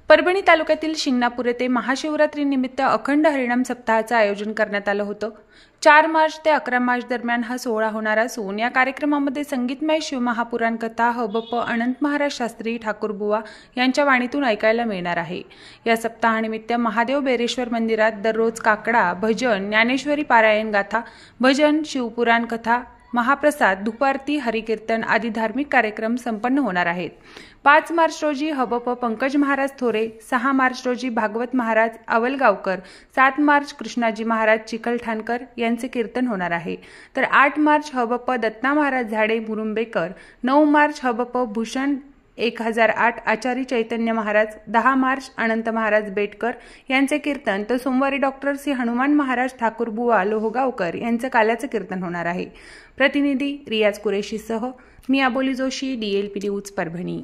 परभणी तालुक्यातील शिंगणापूर येथे महाशिवरात्रीनिमित्त अखंड हरिनाम सप्ताहाचे आयोजन करण्यात आलं होतं। 4 मार्च ते 11 मार्च दरम्यान हा सोहळा होणार असून या कार्यक्रमामध्ये संगीतमय शिवमहापुराण कथा हबप अनंत महाराज शास्त्री ठाकूरबुवा यांच्या वाणीतून ऐकायला मिळणार आहे। या सप्ताहानिमित्त महादेव बेरेश्वर मंदिरात दररोज काकडा, भजन, ज्ञानेश्वरी पारायण गाथा, भजन, शिवपुराण कथा, महाप्रसाद, धूपारती, हरिकीर्तन आदी धार्मिक कार्यक्रम संपन्न होणार आहेत। 5 मार्च रोजी हबप पंकज महाराज थोरे, 6 मार्च रोजी भागवत महाराज आवलगावकर, 7 मार्च कृष्णाजी महाराज चिकलठाणकर यांचे कीर्तन होणार आहे। तर 8 मार्च हबप दत्ता महाराज झाडे मुरुंबेकर, 9 मार्च हबप भूषण 1008 आचार्य चैतन्य महाराज, 10 मार्च अनंत महाराज बेटकर यांचे कीर्तन, तर सोमवारी डॉक्टर सी हनुमान महाराज ठाकूरबुवा लोहगावकर यांचे काल्याचे कीर्तन होणार आहे। प्रतिनिधी रियाज कुरेशीसह मी अबोली जोशी, DLP न्यूज परभणी।